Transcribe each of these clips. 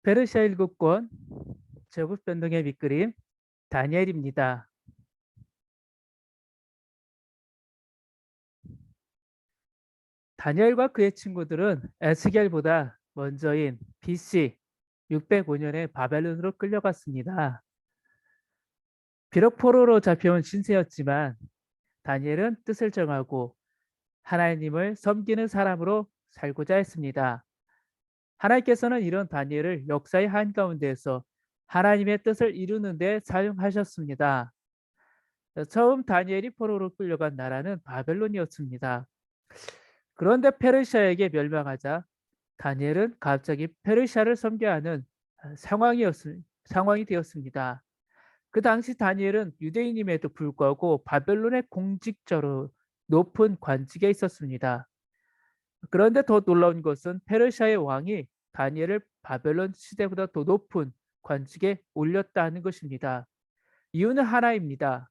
페르시아 일국권 제국 변동의 밑그림 다니엘입니다. 다니엘과 그의 친구들은 에스겔보다 먼저인 BC 605년에 바벨론으로 끌려갔습니다. 비록 포로로 잡혀온 신세였지만 다니엘은 뜻을 정하고 하나님을 섬기는 사람으로 살고자 했습니다. 하나님께서는 이런 다니엘을 역사의 한가운데에서 하나님의 뜻을 이루는 데 사용하셨습니다. 처음 다니엘이 포로로 끌려간 나라는 바벨론이었습니다. 그런데 페르시아에게 멸망하자 다니엘은 갑자기 페르시아를 섬겨야 하는 상황이 되었습니다. 그 당시 다니엘은 유대인임에도 불구하고 바벨론의 공직자로 높은 관직에 있었습니다. 그런데 더 놀라운 것은 페르시아의 왕이 다니엘을 바벨론 시대보다 더 높은 관직에 올렸다는 것입니다. 이유는 하나입니다.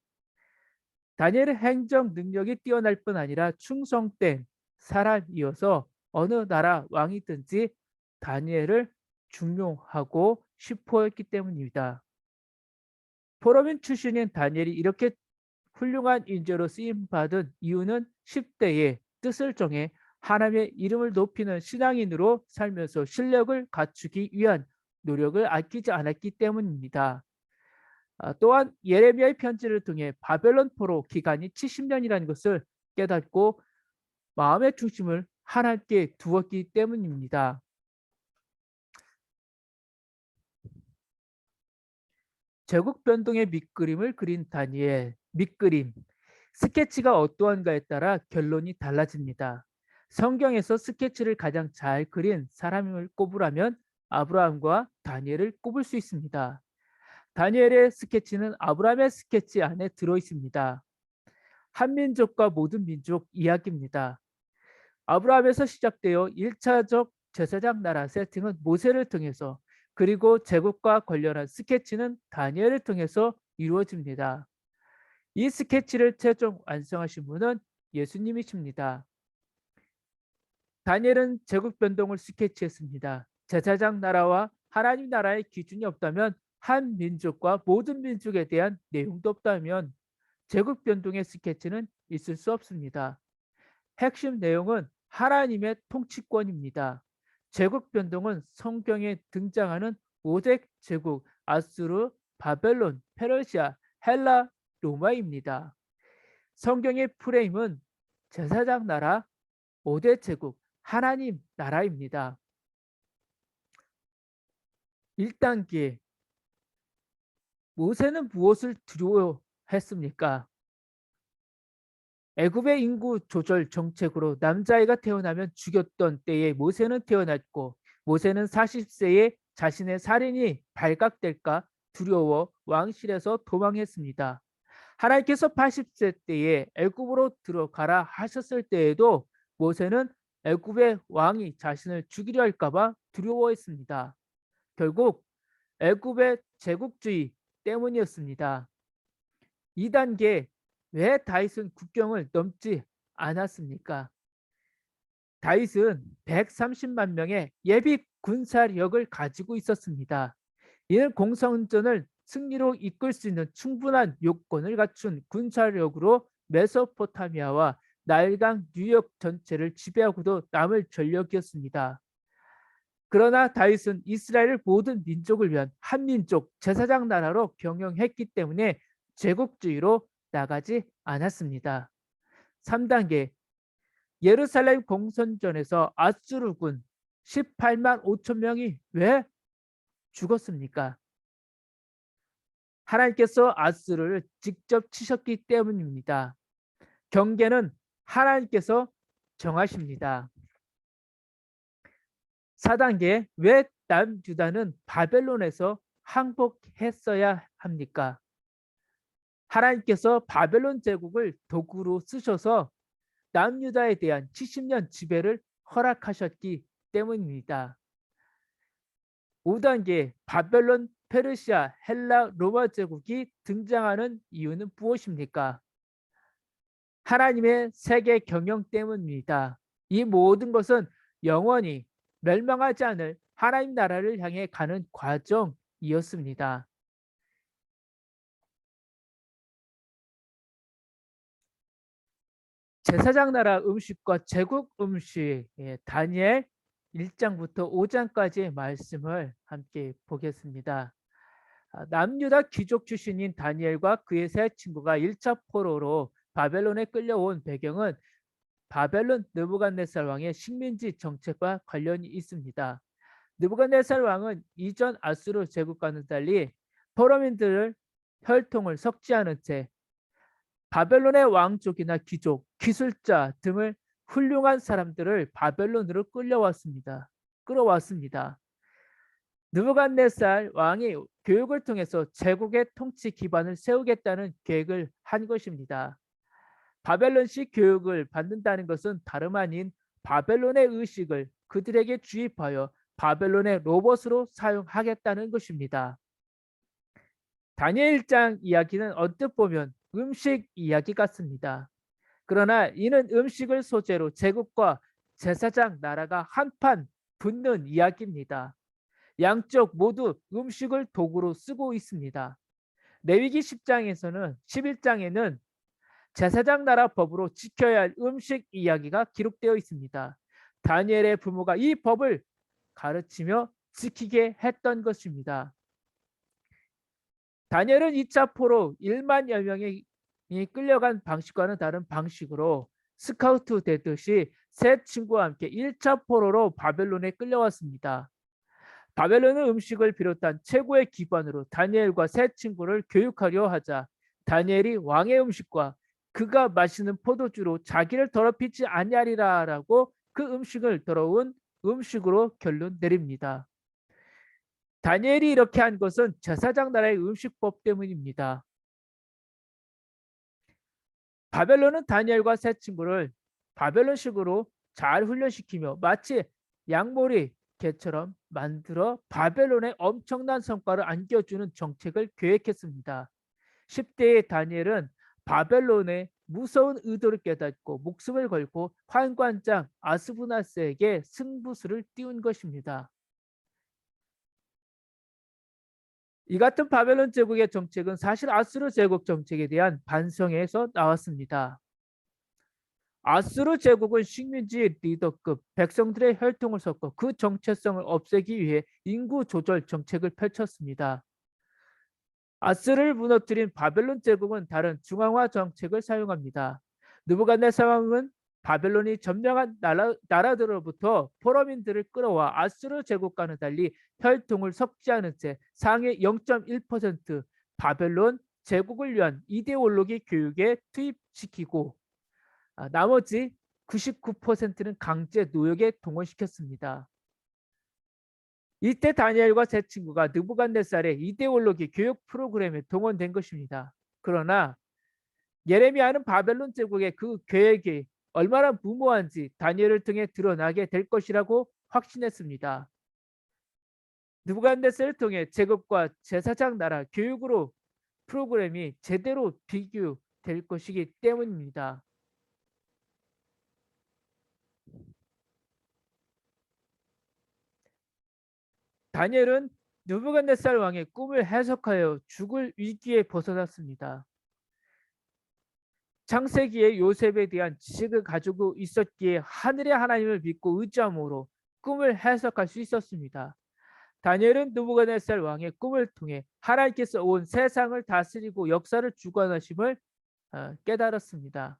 다니엘의 행정 능력이 뛰어날 뿐 아니라 충성된 사람이어서 어느 나라 왕이든지 다니엘을 중용하고 싶어 했기 때문입니다. 포로민 출신인 다니엘이 이렇게 훌륭한 인재로 쓰임받은 이유는 10대의 뜻을 정해 하나님의 이름을 높이는 신앙인으로 살면서 실력을 갖추기 위한 노력을 아끼지 않았기 때문입니다. 또한 예레미야의 편지를 통해 바벨론 포로 기간이 70년이라는 것을 깨닫고 마음의 중심을 하나님께 두었기 때문입니다. 제국 변동의 밑그림을 그린 다니엘. 밑그림. 스케치가 어떠한가에 따라 결론이 달라집니다. 성경에서 스케치를 가장 잘 그린 사람을 꼽으라면 아브라함과 다니엘을 꼽을 수 있습니다. 다니엘의 스케치는 아브라함의 스케치 안에 들어 있습니다. 한민족과 모든 민족 이야기입니다. 아브라함에서 시작되어 1차적 제사장 나라 세팅은 모세를 통해서, 그리고 제국과 관련한 스케치는 다니엘을 통해서 이루어집니다. 이 스케치를 최종 완성하신 분은 예수님이십니다. 다니엘은 제국 변동을 스케치했습니다. 제사장 나라와 하나님 나라의 기준이 없다면, 한 민족과 모든 민족에 대한 내용도 없다면 제국 변동의 스케치는 있을 수 없습니다. 핵심 내용은 하나님의 통치권입니다. 제국 변동은 성경에 등장하는 5대 제국 아수르, 바벨론, 페르시아, 헬라, 로마입니다. 성경의 프레임은 제사장 나라, 5대 제국, 하나님 나라입니다. 1단계, 모세는 무엇을 두려워했습니까? 애굽의 인구 조절 정책으로 남자아이가 태어나면 죽였던 때에 모세는 태어났고, 모세는 40세에 자신의 살인이 발각될까 두려워 왕실에서 도망했습니다. 하나님께서 80세 때에 애굽으로 들어가라 하셨을 때에도 모세는 애굽의 왕이 자신을 죽이려 할까봐 두려워했습니다. 결국 애굽의 제국주의 때문이었습니다. 2단계, 왜 다윗은 국경을 넘지 않았습니까? 다윗은 130만 명의 예비 군사력을 가지고 있었습니다. 이는 공성전을 승리로 이끌 수 있는 충분한 요건을 갖춘 군사력으로 메소포타미아와 나일강 뉴욕 전체를 지배하고도 남을 전력이었습니다. 그러나 다윗은 이스라엘을 모든 민족을 위한 한민족 제사장 나라로 경영했기 때문에 제국주의로 나가지 않았습니다. 3단계, 예루살렘 공선전에서 아수르군 18만 5천 명이 왜 죽었습니까? 하나님께서 아수르를 직접 치셨기 때문입니다. 경계는 하나님께서 정하십니다. 4단계, 왜 남유다는 바벨론에서 항복했어야 합니까? 하나님께서 바벨론 제국을 도구로 쓰셔서 남유다에 대한 70년 지배를 허락하셨기 때문입니다. 5단계, 바벨론, 페르시아, 헬라, 로마 제국이 등장하는 이유는 무엇입니까? 하나님의 세계 경영 때문입니다. 이 모든 것은 영원히 멸망하지 않을 하나님 나라를 향해 가는 과정이었습니다. 제사장 나라 음식과 제국 음식, 다니엘 1장부터 5장까지의 말씀을 함께 보겠습니다. 남유다 귀족 출신인 다니엘과 그의 세 친구가 1차 포로로 바벨론에 끌려온 배경은 바벨론 느부갓네살 왕의 식민지 정책과 관련이 있습니다. 느부갓네살 왕은 이전 아수르 제국과는 달리 포로민들을 혈통을 섞지않은 채 바벨론의 왕족이나 귀족, 기술자 등을 훌륭한 사람들을 바벨론으로 끌어왔습니다. 느부갓네살 왕이 교육을 통해서 제국의 통치 기반을 세우겠다는 계획을 한 것입니다. 바벨론식 교육을 받는다는 것은 다름 아닌 바벨론의 의식을 그들에게 주입하여 바벨론의 로봇으로 사용하겠다는 것입니다. 다니엘 1장 이야기는 언뜻 보면 음식 이야기 같습니다. 그러나 이는 음식을 소재로 제국과 제사장 나라가 한판 붙는 이야기입니다. 양쪽 모두 음식을 도구로 쓰고 있습니다. 레위기 10장에서는 11장에는 제사장 나라 법으로 지켜야 할 음식 이야기가 기록되어 있습니다. 다니엘의 부모가 이 법을 가르치며 지키게 했던 것입니다. 다니엘은 2차 포로 1만여 명이 끌려간 방식과는 다른 방식으로 스카우트 되듯이 세 친구와 함께 1차 포로로 바벨론에 끌려왔습니다. 바벨론은 음식을 비롯한 최고의 기반으로 다니엘과 세 친구를 교육하려 하자 다니엘이 왕의 음식과 그가 마시는 포도주로 자기를 더럽히지 아니하리라라고 그 음식을 더러운 음식으로 결론 내립니다. 다니엘이 이렇게 한 것은 제사장 나라의 음식법 때문입니다. 바벨론은 다니엘과 세 친구를 바벨론식으로 잘 훈련시키며 마치 양모리 개처럼 만들어 바벨론에 엄청난 성과를 안겨주는 정책을 계획했습니다. 10대의 다니엘은 바벨론의 무서운 의도를 깨닫고 목숨을 걸고 환관장 아스부나스에게 승부수를 띄운 것입니다. 이 같은 바벨론 제국의 정책은 사실 아수르 제국 정책에 대한 반성에서 나왔습니다. 아수르 제국은 식민지 리더급 백성들의 혈통을 섞어 그 정체성을 없애기 위해 인구 조절 정책을 펼쳤습니다. 아스르를 무너뜨린 바벨론 제국은 다른 중앙화 정책을 사용합니다. 느부갓네살 왕은 바벨론이 점령한 나라들로부터 포로민들을 끌어와 아스르 제국과는 달리 혈통을 섞지 않은 채 상위 0.1% 바벨론 제국을 위한 이데올로기 교육에 투입시키고 나머지 99%는 강제 노역에 동원시켰습니다. 이때 다니엘과 제 친구가 느부갓네살의 이데올로기 교육 프로그램에 동원된 것입니다. 그러나 예레미야는 바벨론 제국의 그 계획이 얼마나 무모한지 다니엘을 통해 드러나게 될 것이라고 확신했습니다. 느부갓네살을 통해 제국과 제사장 나라 교육으로 프로그램이 제대로 비교될 것이기 때문입니다. 다니엘은 느부갓네살 왕의 꿈을 해석하여 죽을 위기에 벗어났습니다. 창세기에 요셉에 대한 지식을 가지고 있었기에 하늘의 하나님을 믿고 의지함으로 꿈을 해석할 수 있었습니다. 다니엘은 느부갓네살 왕의 꿈을 통해 하나님께서 온 세상을 다스리고 역사를 주관하심을 깨달았습니다.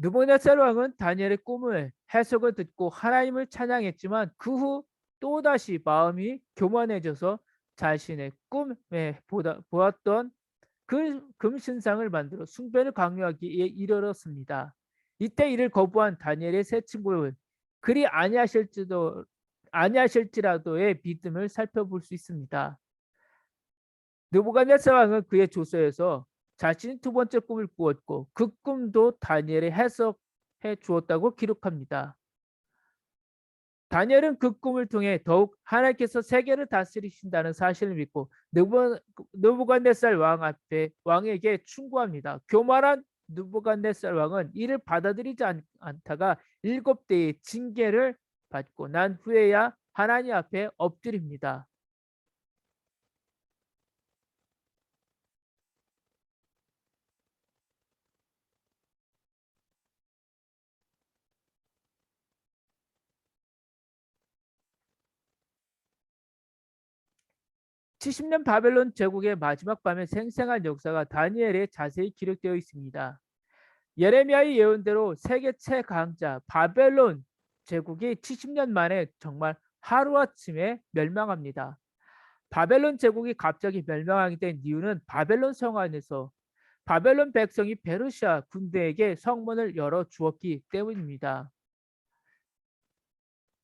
느부갓네살 왕은 다니엘의 꿈을 해석을 듣고 하나님을 찬양했지만 그 후 또다시 마음이 교만해져서 자신의 꿈에 보았던 그 금신상을 만들어 숭배를 강요하기에 이르렀습니다. 이때 이를 거부한 다니엘의 세 친구는 그리 아니하실지라도의 믿음을 살펴볼 수 있습니다. 느부갓네살 왕은 그의 조서에서 자신이 두 번째 꿈을 꾸었고 그 꿈도 다니엘이 해석해 주었다고 기록합니다. 다니엘은 그 꿈을 통해 더욱 하나님께서 세계를 다스리신다는 사실을 믿고 느부갓네살 왕에게 충고합니다. 교만한 느부갓네살 왕은 이를 받아들이지 않다가 7대의 징계를 받고 난 후에야 하나님 앞에 엎드립니다. 70년 바벨론 제국의 마지막 밤의 생생한 역사가 다니엘에 자세히 기록되어 있습니다. 예레미야의 예언대로 세계 최강자 바벨론 제국이 70년 만에 정말 하루아침에 멸망합니다. 바벨론 제국이 갑자기 멸망하게 된 이유는 바벨론 성 안에서 바벨론 백성이 페르시아 군대에게 성문을 열어 주었기 때문입니다.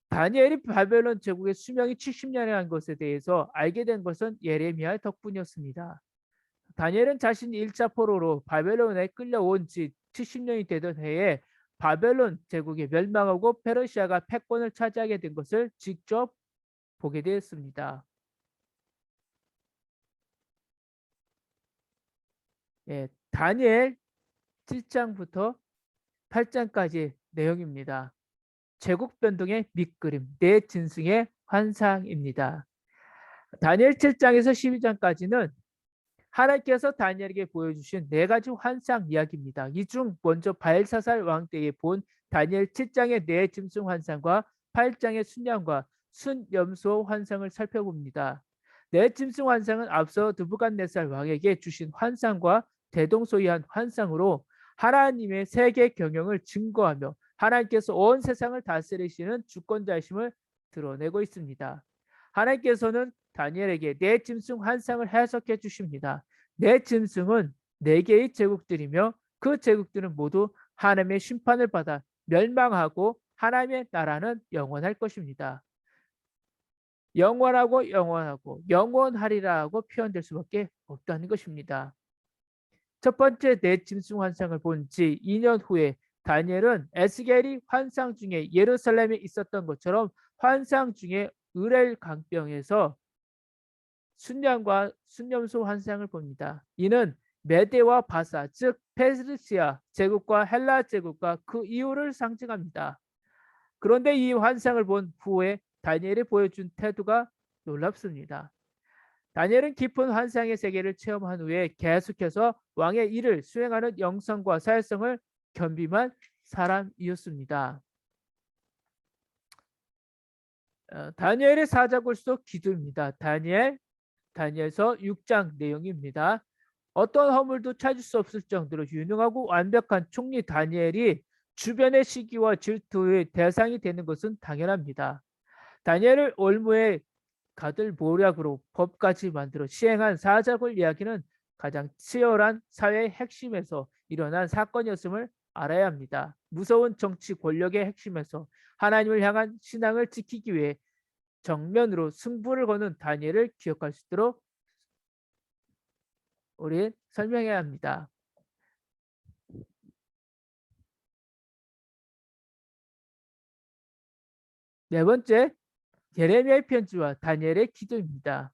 다니엘이 바벨론 제국의 수명이 70년이라는 것에 대해서 알게 된 것은 예레미야 덕분이었습니다. 다니엘은 자신이 1차 포로로 바벨론에 끌려온 지 70년이 되던 해에 바벨론 제국이 멸망하고 페르시아가 패권을 차지하게 된 것을 직접 보게 되었습니다. 예, 다니엘 7장부터 8장까지 내용입니다. 제국 변동의 밑그림, 내 진승의 환상입니다. 다니엘 7장에서 12장까지는 하나님께서 다니엘에게 보여주신 4가지 환상 이야기입니다. 이 중 먼저 바엘사살 왕 때에 본 다니엘 7장의 네 짐승 환상과 8장의 순양과 순염소 환상을 살펴봅니다. 네 짐승 환상은 앞서 느부갓네살 왕에게 주신 환상과 대동소이한 환상으로 하나님의 세계 경영을 증거하며 하나님께서 온 세상을 다스리시는 주권자이심을 드러내고 있습니다. 하나님께서는 다니엘에게 네 짐승 환상을 해석해 주십니다. 네 짐승은 4개의 제국들이며 그 제국들은 모두 하나님의 심판을 받아 멸망하고 하나님의 나라는 영원할 것입니다. 영원하고 영원하고 영원하리라고 표현될 수밖에 없다는 것입니다. 첫 번째 네 짐승 환상을 본 지 2년 후에 다니엘은 에스겔이 환상 중에 예루살렘에 있었던 것처럼 환상 중에 으렐 강병에서 순양과 순염소 환상을 봅니다. 이는 메데와 바사, 즉 페르시아 제국과 헬라 제국과 그 이유를 상징합니다. 그런데 이 환상을 본 후에 다니엘이 보여준 태도가 놀랍습니다. 다니엘은 깊은 환상의 세계를 체험한 후에 계속해서 왕의 일을 수행하는 영성과 사회성을 겸비한 사람이었습니다. 다니엘의 사자굴소 기도입니다. 다니엘서 6장 내용입니다. 어떤 허물도 찾을 수 없을 정도로 유능하고 완벽한 총리 다니엘이 주변의 시기와 질투의 대상이 되는 것은 당연합니다. 다니엘을 올무에 가들 모략으로 법까지 만들어 시행한 사자굴 이야기는 가장 치열한 사회의 핵심에서 일어난 사건이었음을 알아야 합니다. 무서운 정치 권력의 핵심에서 하나님을 향한 신앙을 지키기 위해 정면으로 승부를 거는 다니엘을 기억할 수 있도록 우리 설명해야 합니다. 네 번째, 예레미야의 편지와 다니엘의 기도입니다.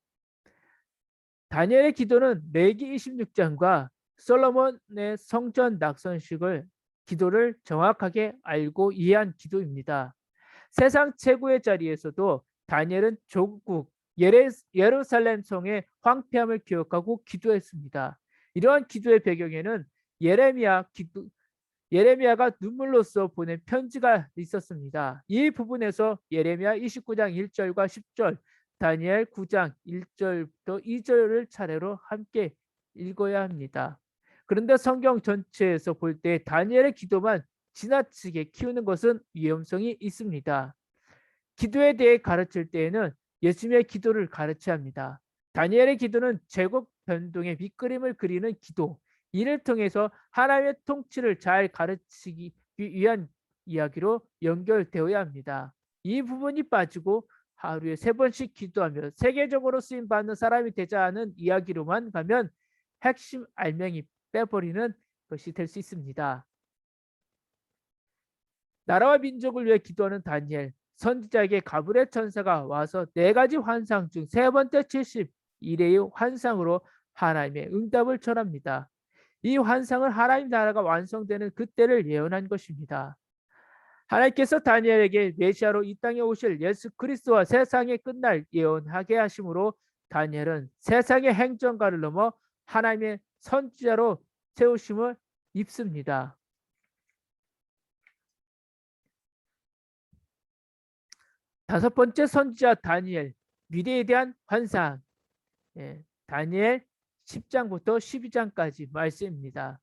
다니엘의 기도는 레기 26장과 솔로몬의 성전 낙선식을 기도를 정확하게 알고 이해한 기도입니다. 세상 최고의 자리에서도 다니엘은 조국 예루살렘 성의 황폐함을 기억하고 기도했습니다. 이러한 기도의 배경에는 예레미야가 눈물로써 보낸 편지가 있었습니다. 이 부분에서 예레미야 29장 1절과 10절, 다니엘 9장 1절부터 2절을 차례로 함께 읽어야 합니다. 그런데 성경 전체에서 볼 때 다니엘의 기도만 지나치게 키우는 것은 위험성이 있습니다. 기도에 대해 가르칠 때에는 예수님의 기도를 가르쳐야 합니다. 다니엘의 기도는 제국 변동의 밑그림을 그리는 기도, 이를 통해서 하나님의 통치를 잘 가르치기 위한 이야기로 연결되어야 합니다. 이 부분이 빠지고 하루에 3번씩 기도하며 세계적으로 쓰임받는 사람이 되자는 이야기로만 가면 핵심 알맹이 빼버리는 것이 될 수 있습니다. 나라와 민족을 위해 기도하는 다니엘, 선지자에게 가브리엘 천사가 와서 4가지 환상 중 3번째 71회의 환상으로 하나님의 응답을 전합니다. 이 환상은 하나님 나라가 완성되는 그때를 예언한 것입니다. 하나님께서 다니엘에게 메시아로 이 땅에 오실 예수 그리스도와 세상의 끝날 예언하게 하심으로 다니엘은 세상의 행정가를 넘어 하나님의 선지자로 세우심을 입습니다. 다섯 번째 선지자 다니엘, 미래에 대한 환상. 다니엘 10장부터 12장까지 말씀입니다.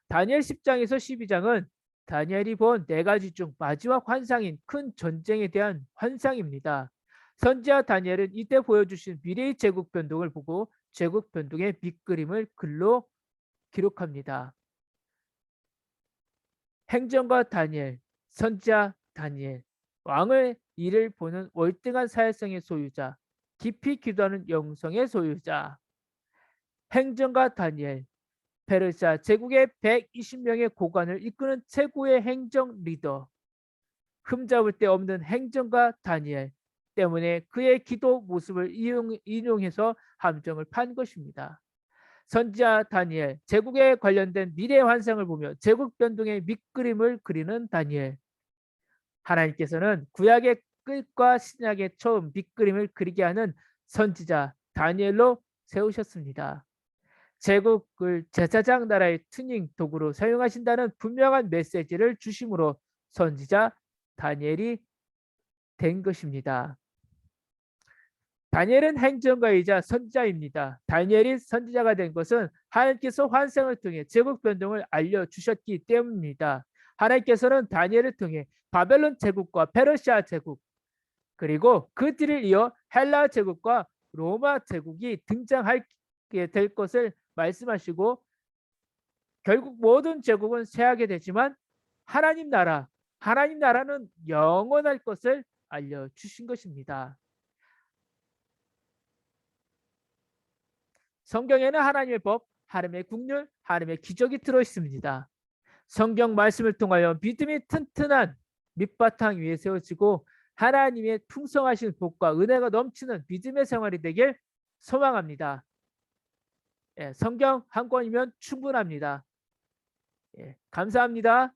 다니엘 10장에서 12장은 다니엘이 본 4가지 중 마지막 환상인 큰 전쟁에 대한 환상입니다. 선지자 다니엘은 이때 보여주신 미래의 제국 변동을 보고 제국 변동의 밑그림을 글로 기록합니다. 행정가 다니엘, 선지자 다니엘, 왕의 일을 보는 월등한 사회성의 소유자, 깊이 기도하는 영성의 소유자. 행정가 다니엘, 페르시아 제국의 120명의 고관을 이끄는 최고의 행정 리더. 흠잡을 데 없는 행정가 다니엘 때문에 그의 기도 모습을 인용해서 함정을 판 것입니다. 선지자 다니엘, 제국에 관련된 미래 환상을 보며 제국 변동의 밑그림을 그리는 다니엘. 하나님께서는 구약의 끝과 신약의 처음 밑그림을 그리게 하는 선지자 다니엘로 세우셨습니다. 제국을 제사장 나라의 튜닝 도구로 사용하신다는 분명한 메시지를 주심으로 선지자 다니엘이 된 것입니다. 다니엘은 행정가이자 선지자입니다. 다니엘이 선지자가 된 것은 하나님께서 환상을 통해 제국 변동을 알려주셨기 때문입니다. 하나님께서는 다니엘을 통해 바벨론 제국과 페르시아 제국 그리고 그 뒤를 이어 헬라 제국과 로마 제국이 등장하게 될 것을 말씀하시고 결국 모든 제국은 쇠하게 되지만 하나님 나라는 영원할 것을 알려주신 것입니다. 성경에는 하나님의 법, 하나님의 국률, 하나님의 기적이 들어있습니다. 성경 말씀을 통하여 믿음이 튼튼한 밑바탕 위에 세워지고 하나님의 풍성하신 복과 은혜가 넘치는 믿음의 생활이 되길 소망합니다. 성경 한 권이면 충분합니다. 감사합니다.